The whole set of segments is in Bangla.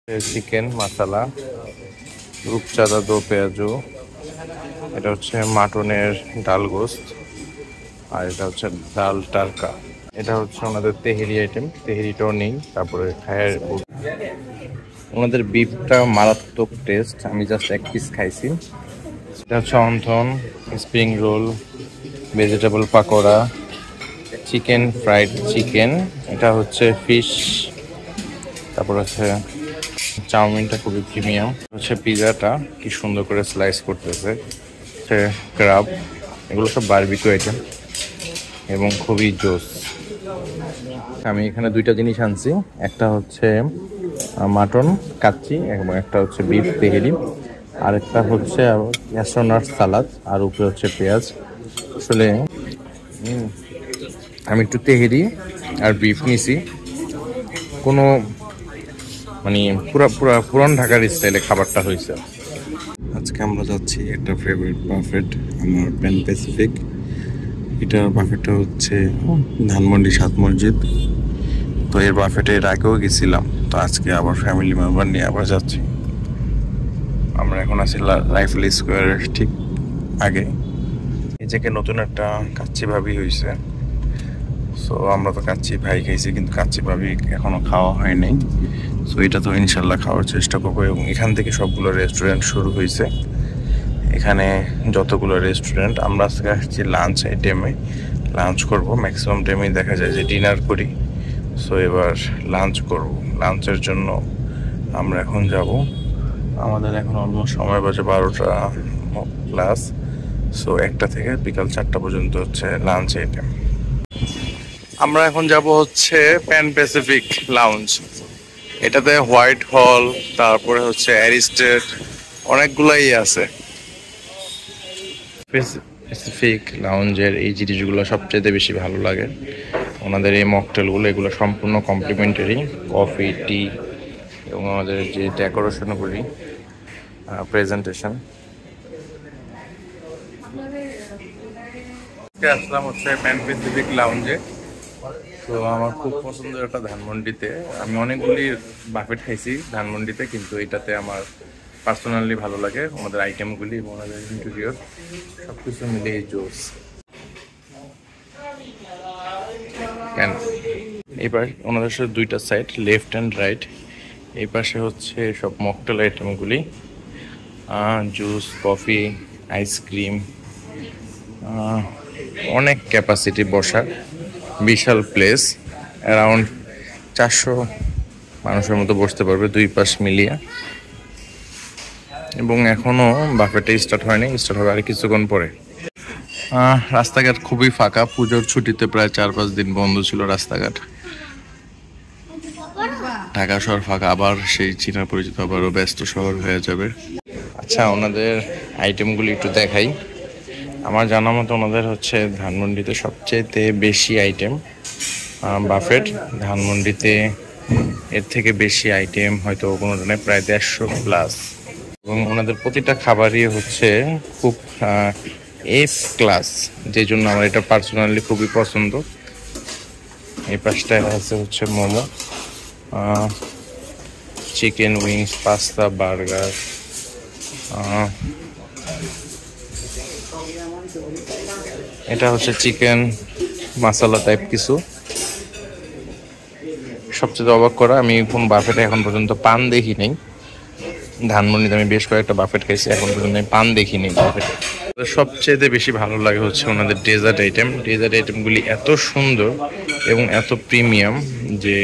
চিকেন মশলা, রূপচাঁদা দো পেঁয়াজু, এটা হচ্ছে মাটনের ডাল গোস্ত, আর এটা হচ্ছে ডাল টারকা। এটা হচ্ছে ওনাদের তেহেরি আইটেম, তেহেরিটাও নেই। তারপরে খায়ের ওনাদের বিফটা মারাত্মক টেস্ট, আমি জাস্ট এক পিস খাইছি। এটা হচ্ছে wonton, spring roll, vegetable pakora, chicken fried chicken, এটা হচ্ছে ফিশ, তারপর হচ্ছে চাউমিনটা খুবই প্রিমিয়াম, হচ্ছে পিজাটা কি সুন্দর করে স্লাইস করতেছে, হচ্ছে ক্রাব, এগুলো সব বারবিকিউ আইটেম এবং খুবই জোস। আমি এখানে দুইটা জিনিস আনছি, একটা হচ্ছে মাটন কাচ্চি এবং একটা হচ্ছে বিফ তেহেরি, আর একটা হচ্ছে অ্যাস্ট্রোনাট সালাদ, আর উপরে হচ্ছে পেঁয়াজ। আসলে আমি একটু তেহেরি আর বিফ নিছি, কোনো মানে পুরান ঢাকার স্টাইলে খাবারটা হয়েছে। আজকে আমরা যাচ্ছি একটা ফেভারিট বাফেট আমার, প্যান প্যাসিফিক। এটার বাফেটটা হচ্ছে ধানমন্ডি ৭ মসজিদ। তো এর বাফেটে এর আগেও গেছিলাম, তো আজকে আবার ফ্যামিলি মেম্বার নিয়ে আবার যাচ্ছি। আমরা এখন আছি রাইফেল স্কোয়ারের ঠিক আগে। এই যে নতুন একটা কাচ্চি ভাবি হয়েছে, সো আমরা তো কাচ্চি ভাই খাইছি, কিন্তু কাচ্চি ভাবি এখনো খাওয়া হয়নি। সো এটা তো ইনশাল্লাহ খাওয়ার চেষ্টা করবো। এবং এখান থেকে সবগুলো রেস্টুরেন্ট শুরু হয়েছে, এখানে যতগুলো রেস্টুরেন্ট। আমরা আজকে আসছি লাঞ্চ টাইমে, লাঞ্চ করব। ম্যাক্সিমাম টাইমেই দেখা যায় যে ডিনার করি, সো এবার লাঞ্চ করব। লাঞ্চের জন্য আমরা এখন যাব। আমাদের এখন অলমোস্ট সময় বাজে 12টা প্লাস। সো 1টা থেকে বিকাল 4টা পর্যন্ত হচ্ছে লাঞ্চ আইটেম। আমরা এখন যাব হচ্ছে প্যান প্যাসিফিক লাউঞ্জ। এটাতে হোয়াইট হল, তারপরে হচ্ছে অ্যারিস্টেড, অনেকগুলাই আছে। প্যাসিফিক লাউঞ্জের এই জিনিসগুলো সবচেয়ে বেশি ভালো লাগে। ওনাদের এই মকটেলগুলো, এগুলো সম্পূর্ণ কমপ্লিমেন্টারি, কফি, টি এবং আমাদের যে ডেকোরেশনগুলি, প্রেজেন্টেশন। আসলাম হচ্ছে প্যান প্যাসিফিক লাউঞ্জে। তো আমার খুব পছন্দের একটা ধানমন্ডিতে, আমি অনেকগুলি বাফেট খাইছি ধানমন্ডিতে, কিন্তু এটাতে আমার পার্সোনালি ভালো লাগে। ওনাদের আইটেমগুলি এবং ওনাদের ইন্টেরিয়র সব কিছু মিলে জোস। কেন এবার ওনাদের সাথে দুইটা সাইড, লেফট অ্যান্ড রাইট। এই পাশে হচ্ছে সব মকটেল আইটেমগুলি, জুস, কফি, আইসক্রিম, অনেক ক্যাপাসিটি বসার, বিশাল প্লেস, অ্যারাউন্ড 400 মানুষের মতো বসতে পারবে দুই পাশ মিলিয়ে। এবং এখনও বাফেটে স্টার্ট হয়নি, স্টার্ট হবে আর কিছুক্ষণ পরে। রাস্তাঘাট খুবই ফাঁকা, পুজোর ছুটিতে প্রায় 4-5 দিন বন্ধ ছিল রাস্তাঘাট। ঢাকা শহর ফাঁকা, আবার সেই চীনা পরিচিত আবারও ব্যস্ত শহর হয়ে যাবে। আচ্ছা, ওনাদের আইটেমগুলি একটু দেখাই। আমার জানা মতো ওনাদের হচ্ছে ধানমন্ডিতে সবচেয়ে বেশি আইটেম বাফেট। ধানমন্ডিতে এর থেকে বেশি আইটেম হয়তো কোনো ধরনের প্রায় 150 প্লাস। এবং ওনাদের প্রতিটা খাবারই হচ্ছে খুব এফ ক্লাস, যে জন্য আমার এটা পার্সোনালি খুবই পছন্দ। এই পাশটায় আছে হচ্ছে momo, chicken wings, pasta, burger, এটা হচ্ছে চিকেন মশলা টাইপ কিছু। সবচেয়ে অবাক করা, আমি কোন বাফেটে এখন পর্যন্ত পান দেখি নাই। ধানমন্ডিতে আমি বেশ কয়েকটা বাফেট খাইছি, এখন পর্যন্ত আমি পান দেখিনি বাফেটে। সবচেয়ে বেশি ভালো লাগে হচ্ছে ওনাদের ডেজার্ট আইটেম। ডেজার্ট আইটেমগুলি এত সুন্দর এবং এত প্রিমিয়াম যে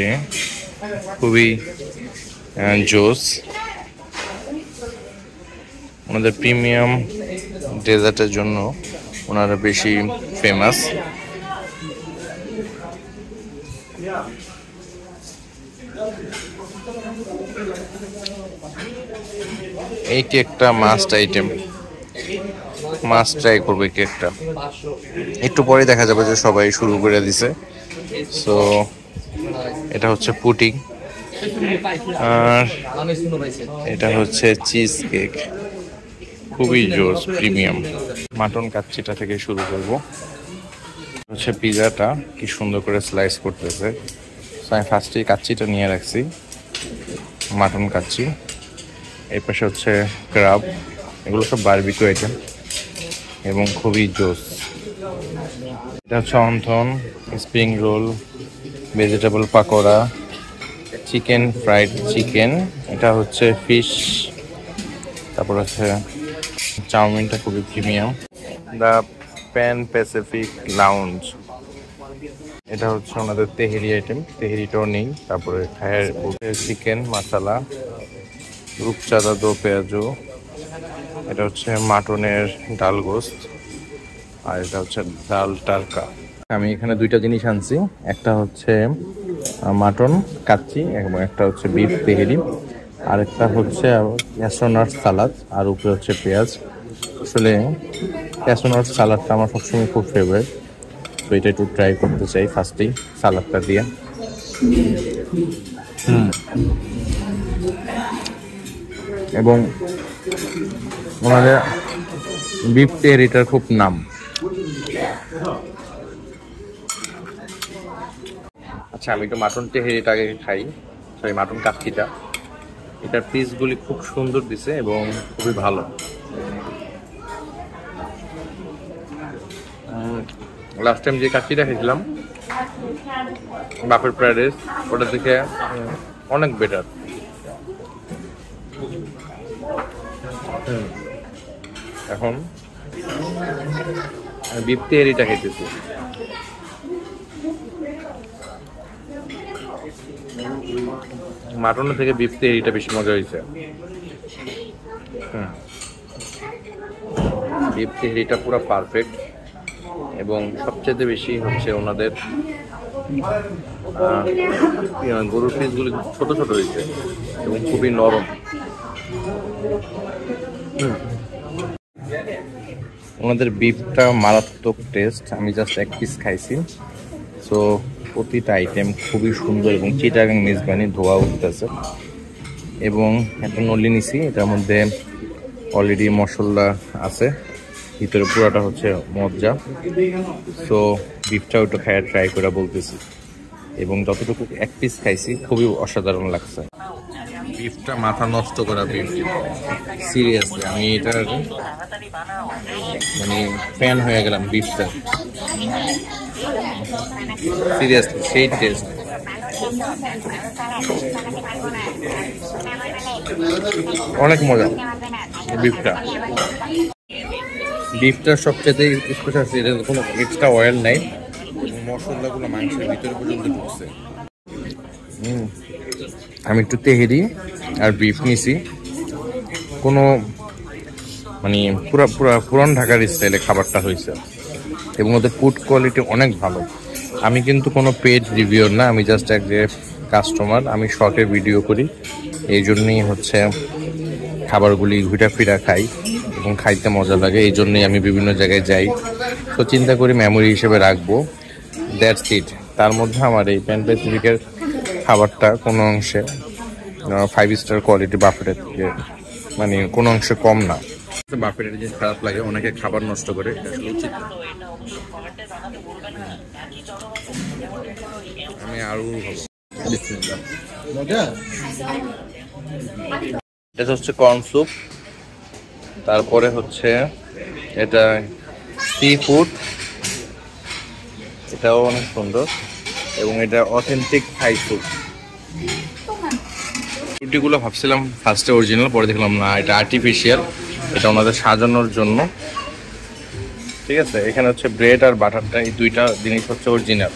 খুবই জোস। ওনাদের প্রিমিয়াম ডেজার্টের জন্য ওনারা বেশি ফেমাস। এই কেকটা মাস্ট আইটেম, মাস্ট ট্রাই করবে কেকটা। একটু পরে দেখা যাবে যে সবাই শুরু করে দিছে। সো এটা হচ্ছে পুডিং, আর এটা হচ্ছে চিজ কেক, খুবই জোস প্রিমিয়াম। মাটন কাচ্চিটা থেকে শুরু করব। হচ্ছে পিজাটা কি সুন্দর করে স্লাইস করতেছে। আমি ফার্স্টেই কাচ্চিটা নিয়ে রাখছি, মাটন কাচ্চি, এই পাশে হচ্ছে ক্রাব, এগুলো সব বারবিকিউ আইটেম এবং খুবই জোস। এটা হচ্ছে wonton, spring roll, vegetable pakora, chicken fried chicken, এটা হচ্ছে ফিশ, তারপর হচ্ছে চাউমিনটা খুবই premium. The pan Pacific lounge, এটা হচ্ছে ওনাদের তেহেরি আইটেম, তেহেরিটাও নেই। তারপরে চিকেন মশলা, রূপচাঁদা দো পেঁয়াজু, এটা হচ্ছে মাটনের ডাল গোস্ত, আর এটা হচ্ছে ডাল টারকা। আমি এখানে দুইটা জিনিস আনছি, একটা হচ্ছে মাটন কাচ্চি এবং একটা হচ্ছে বিফ তেহেরি, আর একটা হচ্ছে ক্যাসোনাট সালাদ, আর উপরে হচ্ছে পেঁয়াজ। আসলে ক্যাসোনাট সালাদটা আমার সবসময় খুব ফেভারিট, তো এটা একটু ট্রাই করতে চাই ফার্স্টেই সালাদটা দিয়ে। এবং ওনাদের বিফ তেহেরিটার খুব নাম। আচ্ছা, আমি একটু মাটন তেহেরিটা আগে খাই, সরি মাটন কাচ্চিটা। এটার পিসগুলি খুব সুন্দর দিছে এবং খুবই ভালো। লাস্ট টাইম যে কাচ্চিটা খেয়েছিলাম বাপের প্যারাডাইস, ওটা থেকে অনেক বেটার। এখন বিফ তেহেরিটা খেতেছি। মাটনের থেকে বিফ তেহেরিটা বেশি মজা হয়েছে। বিফ তেহেরিটা পুরো পারফেক্ট, এবং সবচেয়ে বেশি হচ্ছে ওনাদের গরুর পিসগুলি ছোট ছোট হয়েছে এবং খুবই নরম। ওনাদের বিফটা মারাত্মক টেস্ট। আমি জাস্ট এক পিস খাইছি, সো প্রতিটা আইটেম খুবই সুন্দর এবং চিটাগাং মেজবানি ধোয়া উঠতেছে। এবং একটা নলি নিছি, এটার মধ্যে অলরেডি মশলা আছে, ভিতরে পুরাটা হচ্ছে মজ্জা। সো বিফটাও একটু খায় ট্রাই করে বলতেছি, এবং যতটুকু এক পিস খাইছি খুবই অসাধারণ লাগছে। বিফটা মাথা নষ্ট করা বিফ, সিরিয়াসলি আমি এটার মানে ফ্যান হয়ে গেলাম বিফটা, সিরিয়াসলি সেই টেস্ট। অনেক মজা বিফটা। বিফটার সবচেয়ে স্পেশাল, এটা কোনো এক্সট্রা অয়েল নাই, মশলাগুলো মাংসের ভিতরে পর্যন্ত ঢুকছে। আমি একটু তেহেরি আর বিফ নিছি, কোনো মানে পুরান ঢাকার স্টাইলে খাবারটা হয়েছে, এবং ওদের ফুড কোয়ালিটি অনেক ভালো। আমি কিন্তু কোনো পেড রিভিউর না, আমি জাস্ট এক যে কাস্টমার, আমি শর্টে ভিডিও করি, এই জন্যই হচ্ছে খাবারগুলি ঘুরা ফিরা খাই এবং খাইতে মজা লাগে, এই জন্যই আমি বিভিন্ন জায়গায় যাই। তো চিন্তা করি মেমোরি হিসেবে রাখবো, দ্যাটস ইট। তার মধ্যে আমার এই প্যান প্যাসিফিকের খাবারটা কোনো অংশে 5 স্টার কোয়ালিটি বাফেটের থেকে মানে কোনো অংশে কম না। বাফেটের জিনিস খারাপ লাগে, অনেকে খাবার নষ্ট করে, এটা আসলে উচিত না। আমি আরও এটা হচ্ছে কর্ন স্যুপ, তারপরে হচ্ছে এটা সি ফুড, এটাও অনেক সুন্দর, এবং এটা অথেন্টিক থাই স্যুপ। রুটিগুলো ভাবছিলাম ফার্স্টে অরিজিনাল, পরে দেখলাম না, এটা আর্টিফিশিয়াল, এটা ওনাদের সাজানোর জন্য। ঠিক আছে, এখানে হচ্ছে ব্রেড আর বাটারটা, এই দুইটা জিনিস হচ্ছে অরিজিনাল।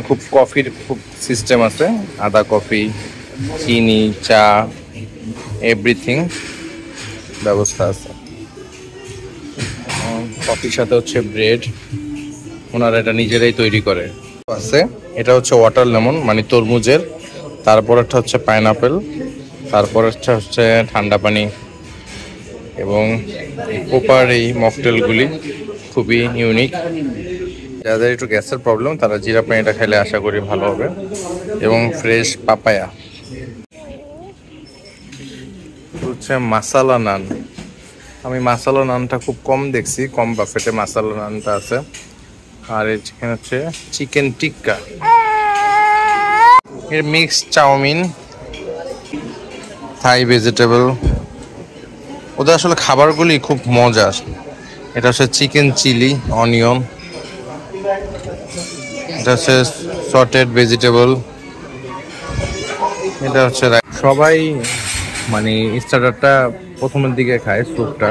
খুব কফির খুব সিস্টেম আছে, আদা কফি, চিনি, চা, এভরিথিং ব্যবস্থা আছে। কফির সাথে হচ্ছে ব্রেড, ওনারা এটা নিজেরাই তৈরি করে আছে। এটা হচ্ছে ওয়াটার লেমন মানে তরমুজের, তারপর একটা হচ্ছে পাইনাপেল, তারপর হচ্ছে ঠান্ডা পানি, এবং কোপার এই মকটেলগুলি খুবই ইউনিক। যাদের একটু গ্যাসের প্রবলেম তারা জিরা পানিটা খেলে আশা করি ভালো হবে। এবং ফ্রেশ পাপায়া হচ্ছে মাসালা নান। আমি মাসালা নানটা খুব কম দেখছি, কম বাফেটে মাসালা নানটা আছে। আর এখানে হচ্ছে চিকেন টিক্কা, এর মিক্স চাউমিন, থাই ভেজিটেবল। ওদের আসলে খাবারগুলি খুব মজার। এটা হচ্ছে চিকেন চিলি অনিয়ন, এটা হচ্ছে সটেড ভেজিটেবল, এটা হচ্ছে সবাই মানে স্টার্টারটা প্রথমের দিকে খায় স্যুপটা,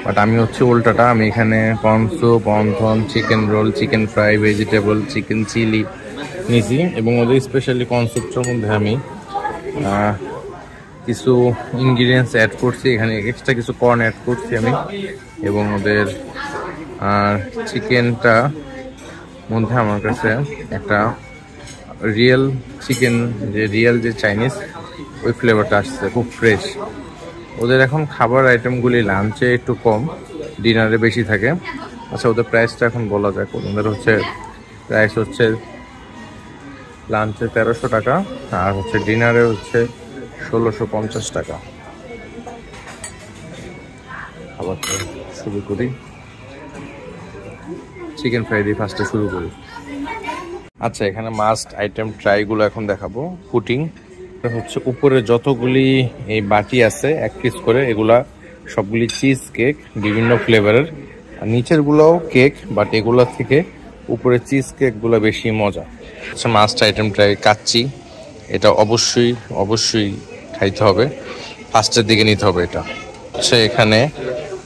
বাট আমি হচ্ছে উল্টাটা। আমি এখানে corn soup, wonton, chicken roll, chicken fry, vegetable, chicken chilli নিয়েছি এবং ওদের স্পেশালি কর্ন স্যুপটার মধ্যে আমি কিছু ইনগ্রিডিয়েন্টস অ্যাড করছি, এখানে এক্সট্রা কিছু কর্ন অ্যাড করছি আমি, এবং ওদের চিকেনটা মধ্যে আমার কাছে একটা রিয়েল চিকেন, যে চাইনিজ ওই ফ্লেভারটা আসছে, খুব ফ্রেশ। ওদের এখন খাবার আইটেমগুলি লাঞ্চে একটু কম, ডিনারে বেশি থাকে। আচ্ছা, ওদের প্রাইসটা এখন বলা যায়। ওদের হচ্ছে প্রাইস হচ্ছে লাঞ্চে 1300 টাকা, আর হচ্ছে ডিনারে হচ্ছে 1650 টাকা। খাবারটা শুরু করি, চিকেন ফ্রাই দিয়ে ফার্স্টে শুরু করি। আচ্ছা, এখানে মাস্ট আইটেম ট্রাইগুলো এখন দেখাবো। পুটিং হচ্ছে উপরে যতগুলি এই বাটি আছে এক পিস করে, এগুলা সবগুলি চিজ কেক, বিভিন্ন ফ্লেভারের। আর নিচের গুলোও কেক, বাট এগুলোর থেকে উপরে চিজ কেকগুলো বেশি মজা। আচ্ছা, মাস্ট আইটেম ট্রাই কাচ্চি। এটা অবশ্যই অবশ্যই খাইতে হবে, ফার্স্টের দিকে নিতে হবে। এটা হচ্ছে এখানে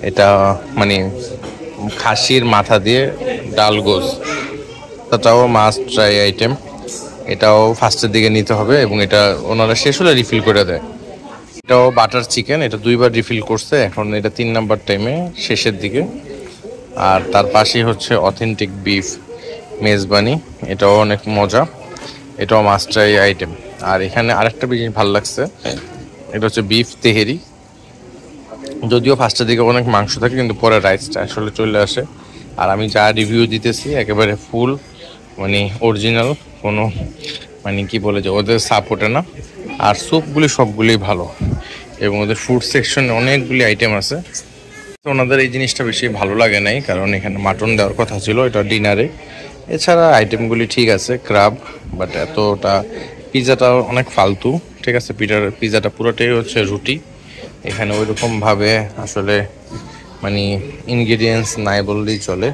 এটা মানে খাসির মাথা দিয়ে ডাল গোস, এটাও মাস্ট ট্রাই আইটেম। এটাও ফার্স্টের দিকে নিতে হবে এবং এটা ওনারা শেষ হলে রিফিল করে দেয়। এটাও বাটার চিকেন, এটা 2বার রিফিল করছে, এখন এটা 3 নাম্বার টাইমে শেষের দিকে। আর তার পাশেই হচ্ছে অথেন্টিক বিফ মেজবানি, এটাও অনেক মজা, এটাও মাস্ট ট্রাই আইটেম। আর এখানে আরেকটা জিনিস ভালো লাগছে, এটা হচ্ছে বিফ তেহেরি। যদিও ফার্স্টের দিকে অনেক মাংস থাকে, কিন্তু পরে রাইসটা আসলে চলে আসে। আর আমি যা রিভিউ দিতেছি একেবারে ফুল মানে অরিজিনাল, কোনো মানে কি বলে যে ওদের সাপোর্টে না। আর স্যুপগুলি সবগুলি ভালো, এবং ওদের ফুড সেকশনে অনেকগুলি আইটেম আছে। তো ওনাদের এই জিনিসটা বেশি ভালো লাগে নাই, কারণ এখানে মাটন দেওয়ার কথা ছিল এটা ডিনারে। এছাড়া আইটেমগুলি ঠিক আছে, ক্রাব, বাট এতটা। পিজাটাও অনেক ফালতু, ঠিক আছে। পিজাটা পুরোটাই হচ্ছে রুটি, এখানে ওইরকমভাবে আসলে মানে ইনগ্রিডিয়েন্টস নাই বললেই চলে।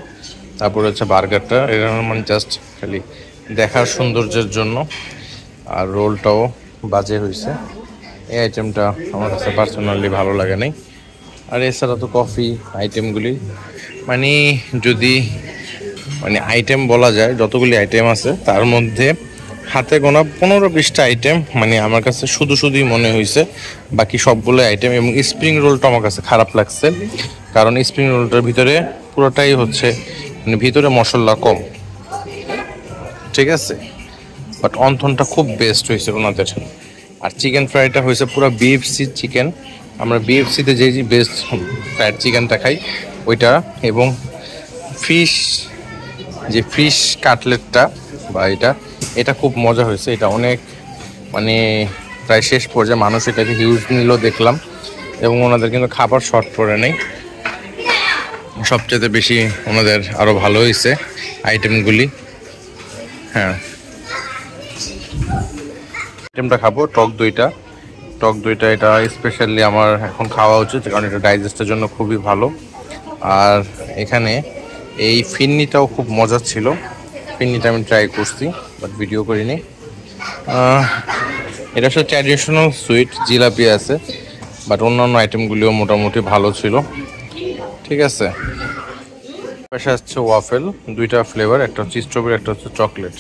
তারপরে হচ্ছে বার্গারটা, এটা মানে জাস্ট খালি দেখার সৌন্দর্যের জন্য। আর রোলটাও বাজে হয়েছে। এই আইটেমটা আমার কাছে পার্সোনালি ভালো লাগে নাই। আর এছাড়া তো কফি আইটেমগুলি মানে যদি মানে আইটেম বলা যায়, যতগুলি আইটেম আছে তার মধ্যে হাতে গোনা 15-20টা আইটেম মানে আমার কাছে শুধুই মনে হয়েছে, বাকি সবগুলো আইটেম। এবং স্প্রিং রোলটা আমার কাছে খারাপ লাগছে, কারণ স্প্রিং রোলটার ভিতরে পুরোটাই হচ্ছে মানে ভিতরে মশলা কম, ঠিক আছে। বাট অন্থনটা খুব বেস্ট হয়েছে ওনাদের। আর চিকেন ফ্রাইটা হয়েছে পুরো বিএফসি চিকেন, আমরা বিএফসিতে যে বেস্ট ফ্রাইড চিকেনটা খাই ওইটা। এবং ফিশ কাটলেটটা বা এটা খুব মজা হয়েছে। এটা অনেক মানে প্রায় শেষ পর্যায়ে মানুষ এটাকে হিউজ নিল দেখলাম, এবং ওনাদের কিন্তু খাবার শর্ট পড়ে নেই। সবচেয়ে বেশি ওনাদের আরও ভালো হয়েছে আইটেমগুলি। হ্যাঁ, আইটেমটা খাবো টক দইটা এটা স্পেশালি আমার এখন খাওয়া উচিত, কারণ এটা ডাইজেস্টের জন্য খুবই ভালো। আর এখানে এই ফিন্নিটাও খুব মজার ছিল, ফিন্নিটা আমি ট্রাই করছি বাট ভিডিও করিনি। এটা হচ্ছে ট্র্যাডিশনাল সুইট, জিলাপি আছে, বাট অন্যান্য আইটেমগুলিও মোটামুটি ভালো ছিল, ঠিক আছে। পাশে হচ্ছে ওয়াফেল, 2টা ফ্লেভার, একটা হচ্ছে স্ট্রবেরি, একটা হচ্ছে চকলেট।